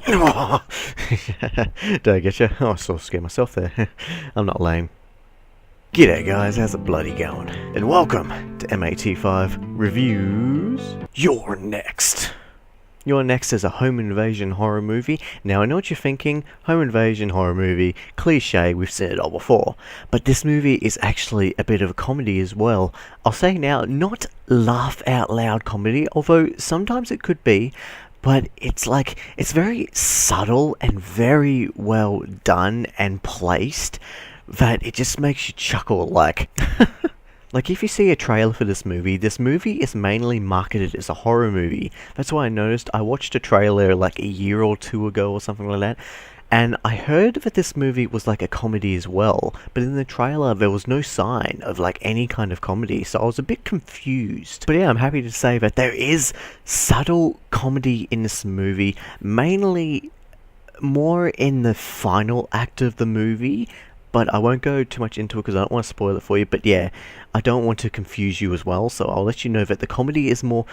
Did I get you? Oh, I sort of scared myself there. I'm not lame. G'day guys, how's it bloody going? And welcome to m8t5 Reviews. You're next. You're next is a home invasion horror movie. Now I know what you're thinking, home invasion horror movie, cliche, we've seen it all before. But this movie is actually a bit of a comedy as well. I'll say now, not laugh out loud comedy, although sometimes it could be. But it's very subtle and very well done and placed that it just makes you chuckle, like... Like, if you see a trailer for this movie is mainly marketed as a horror movie. That's why I noticed. I watched a trailer like a year or two ago or something like that, and I heard that this movie was like a comedy as well, but in the trailer there was no sign of like any kind of comedy, so I was a bit confused. But yeah, I'm happy to say that there is subtle comedy in this movie, mainly more in the final act of the movie, but I won't go too much into it because I don't want to spoil it for you. But yeah, I don't want to confuse you as well, so I'll let you know that the comedy is more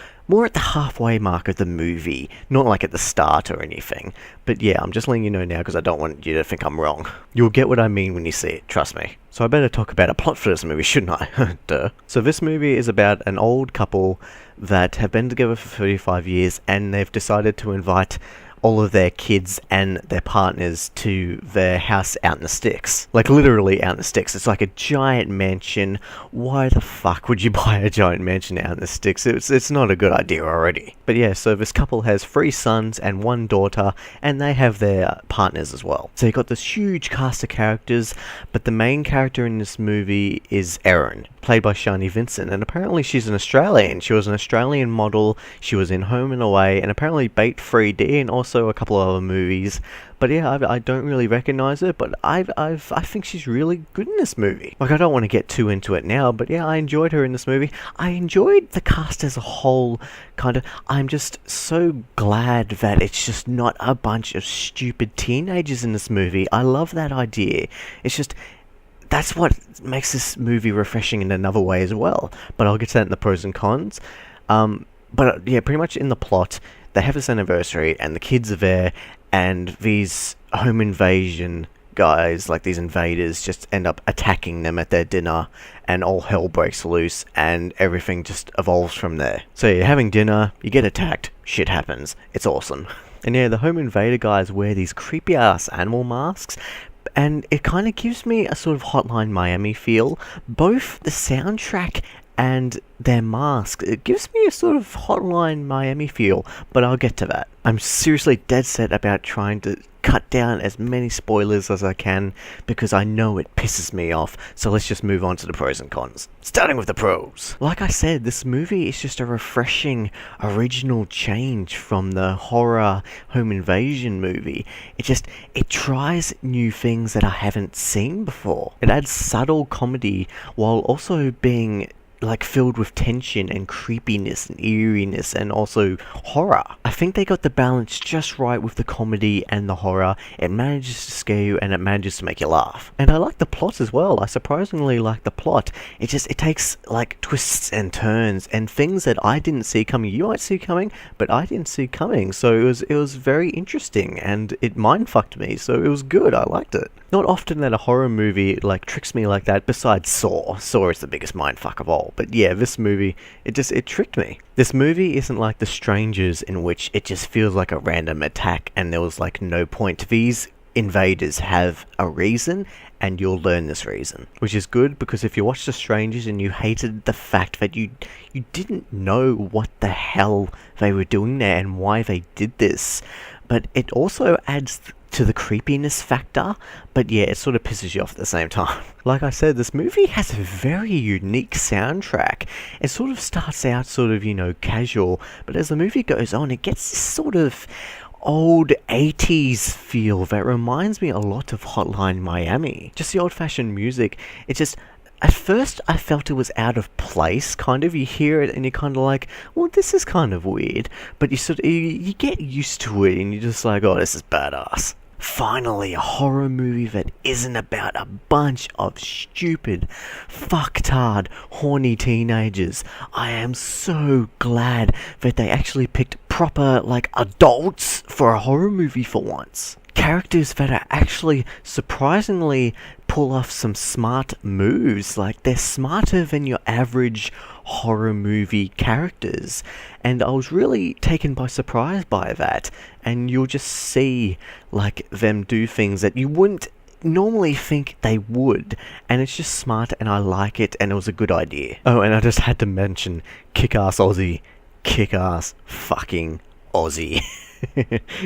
at the halfway mark of the movie, not like at the start or anything. But yeah, I'm just letting you know now because I don't want you to think I'm wrong. You'll get what I mean when you see it, trust me. So I better talk about a plot for this movie, shouldn't I? Duh. So this movie is about an old couple that have been together for 35 years and they've decided to invite all of their kids and their partners to their house out in the sticks. Like, literally out in the sticks. It's like a giant mansion. Why the fuck would you buy a giant mansion out in the sticks? It's not a good idea already. But yeah, so this couple has 3 sons and 1 daughter, and they have their partners as well. So you got this huge cast of characters, but the main character in this movie is Erin, played by Shani Vincent, and apparently she's an Australian. She was an Australian model, she was in Home and Away, and apparently Bait 3D, and also a couple of other movies. But yeah, I don't really recognize her, but I think she's really good in this movie. Like, I don't want to get too into it now, but yeah, I enjoyed her in this movie. I enjoyed the cast as a whole, kind of. I'm just so glad that it's just not a bunch of stupid teenagers in this movie. I love that idea. It's just... that's what makes this movie refreshing in another way as well. But I'll get to that in the pros and cons. But yeah, pretty much in the plot, they have this anniversary and the kids are there, and these home invasion guys, like these invaders, just end up attacking them at their dinner, and all hell breaks loose and everything just evolves from there. So you're having dinner, you get attacked, shit happens, it's awesome. And yeah, the home invader guys wear these creepy ass animal masks, and it kind of gives me a sort of Hotline Miami feel. Both the soundtrack and their masks, it gives me a sort of Hotline Miami feel, but I'll get to that. I'm seriously dead set about trying to cut down as many spoilers as I can, because I know it pisses me off, so let's just move on to the pros and cons. Starting with the pros. Like I said, this movie is just a refreshing, original change from the horror home invasion movie. It tries new things that I haven't seen before. It adds subtle comedy while also being like filled with tension and creepiness and eeriness and also horror. I think they got the balance just right with the comedy and the horror. It manages to scare you and it manages to make you laugh. And I like the plot as well. I surprisingly like the plot. It takes like twists and turns and things that I didn't see coming. You might see coming, but I didn't see coming. So it was very interesting and it mindfucked me. So it was good. I liked it. Not often that a horror movie like tricks me like that, besides Saw. Saw is the biggest mindfuck of all. But yeah, this movie, it tricked me. This movie isn't like The Strangers, in which it just feels like a random attack and there was like no point. These invaders have a reason, and you'll learn this reason. Which is good, because if you watched The Strangers and you hated the fact that you didn't know what the hell they were doing there and why they did this. But it also adds to the creepiness factor, but yeah, it sort of pisses you off at the same time. Like I said, this movie has a very unique soundtrack. It sort of starts out sort of, casual, but as the movie goes on, it gets this sort of old 80s feel that reminds me a lot of Hotline Miami. Just the old-fashioned music. It just... at first, I felt it was out of place, kind of. You hear it and you're kind of like, well, this is kind of weird. But you get used to it and you're just like, oh, this is badass. Finally, a horror movie that isn't about a bunch of stupid, fucktard, horny teenagers. I am so glad that they actually picked proper, adults for a horror movie for once. Characters that are actually surprisingly pull off some smart moves. Like, they're smarter than your average horror movie characters, and I was really taken by surprise by that. And you'll just see like them do things that you wouldn't normally think they would, and it's just smart, and I like it, and it was a good idea. Oh, and I just had to mention kick-ass Aussie, kick-ass fucking Aussie.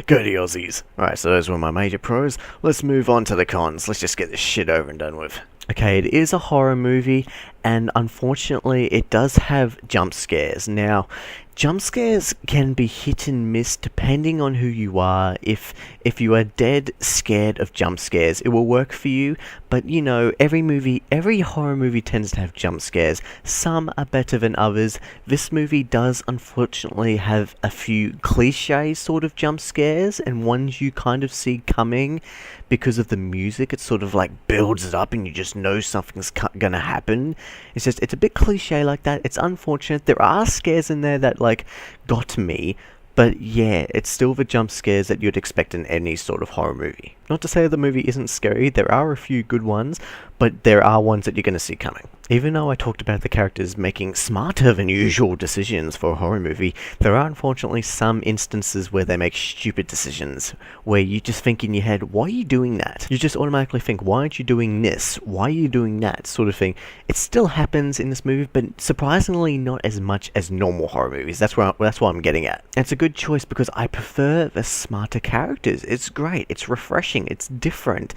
Go to Aussies. Alright, so those were my major pros. Let's move on to the cons. Let's just get this shit over and done with. Okay, it is a horror movie, and unfortunately it does have jump scares. Now, jump scares can be hit and miss depending on who you are. If you are dead scared of jump scares, it will work for you. But you know, every horror movie tends to have jump scares. Some are better than others. This movie does unfortunately have a few cliche sort of jump scares, and ones you kind of see coming because of the music. It sort of like builds it up and you just know something's gonna happen. It's a bit cliche like that. It's unfortunate. There are scares in there that like got to me, but yeah, it's still the jump scares that you'd expect in any sort of horror movie. Not to say the movie isn't scary, there are a few good ones, but there are ones that you're going to see coming. Even though I talked about the characters making smarter than usual decisions for a horror movie, there are unfortunately some instances where they make stupid decisions, where you just think in your head, why are you doing that? You just automatically think, why aren't you doing this? Why are you doing that? Sort of thing. It still happens in this movie, but surprisingly not as much as normal horror movies. That's what I'm getting at. And it's a good choice because I prefer the smarter characters. It's great, it's refreshing, it's different.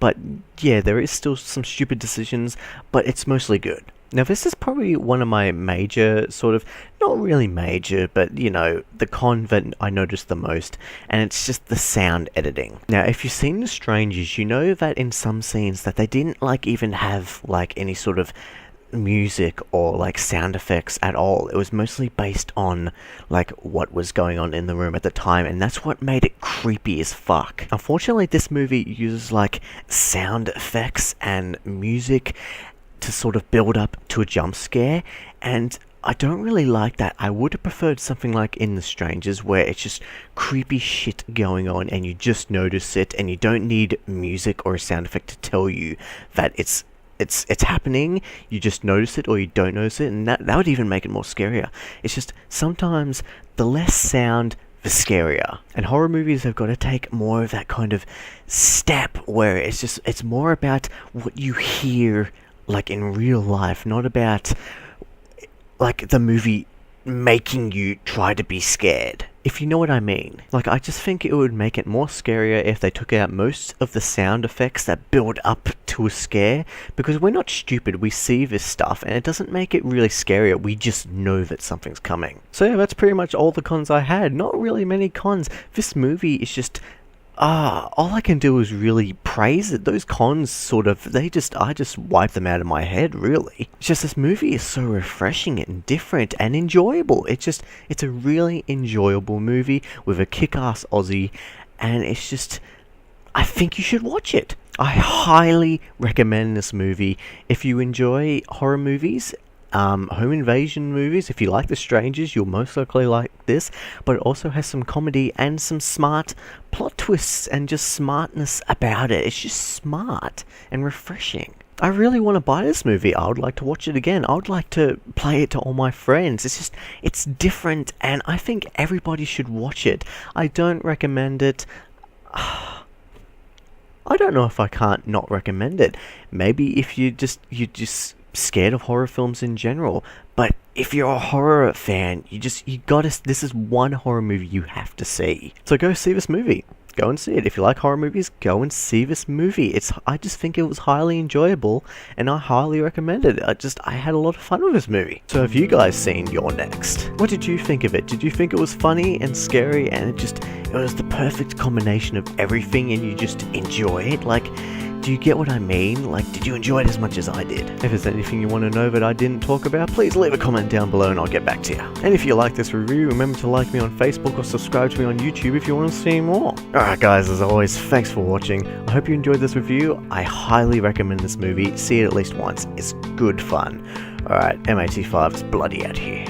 But yeah, there is still some stupid decisions, but it's mostly good. Now this is probably one of my major sort of, not really major, but you know, the con that I noticed the most, and it's just the sound editing. Now if you've seen The Strangers, you know that in some scenes that they didn't like even have like any sort of music or like sound effects at all. It was mostly based on like what was going on in the room at the time, and that's what made it creepy as fuck. Unfortunately, this movie uses like sound effects and music to sort of build up to a jump scare, and I don't really like that. I would have preferred something like in The Strangers, where it's just creepy shit going on and you just notice it, and you don't need music or a sound effect to tell you that it's happening. You just notice it or you don't notice it, and that would even make it more scarier. It's just sometimes the less sound, the scarier. And horror movies have got to take more of that kind of step where it's more about what you hear like in real life, not about like the movie making you try to be scared, if you know what I mean. Like, I just think it would make it more scarier if they took out most of the sound effects that build up to a scare, because we're not stupid, we see this stuff, and it doesn't make it really scarier, we just know that something's coming. So yeah, that's pretty much all the cons I had. Not really many cons. This movie is just all I can do is really praise it. Those cons sort of, I just wipe them out of my head, really. It's just this movie is so refreshing and different and enjoyable. It's a really enjoyable movie with a kick-ass Aussie, and it's just, I think you should watch it. I highly recommend this movie. If you enjoy horror movies, home invasion movies, if you like The Strangers, you'll most likely like this, but it also has some comedy and some smart plot twists and just smartness about it. It's just smart and refreshing. I really want to buy this movie. I would like to watch it again. I would like to play it to all my friends. It's different, and I think everybody should watch it. I don't recommend it. I don't know if I can't not recommend it. Maybe if you're just scared of horror films in general, but if you're a horror fan, this is one horror movie you have to see. So go see this movie. Go and see it. If you like horror movies, go and see this movie. I just think it was highly enjoyable, and I highly recommend it. I had a lot of fun with this movie. So have you guys seen You're Next? What did you think of it? Did you think it was funny and scary, and it was the perfect combination of everything, and you just enjoy it? Like, do you get what I mean? Like, did you enjoy it as much as I did? If there's anything you want to know that I didn't talk about, please leave a comment down below and I'll get back to you. And if you like this review, remember to like me on Facebook or subscribe to me on YouTube if you want to see more. Alright guys, as always, thanks for watching. I hope you enjoyed this review. I highly recommend this movie. See it at least once. It's good fun. Alright, m8t5 is bloody out here.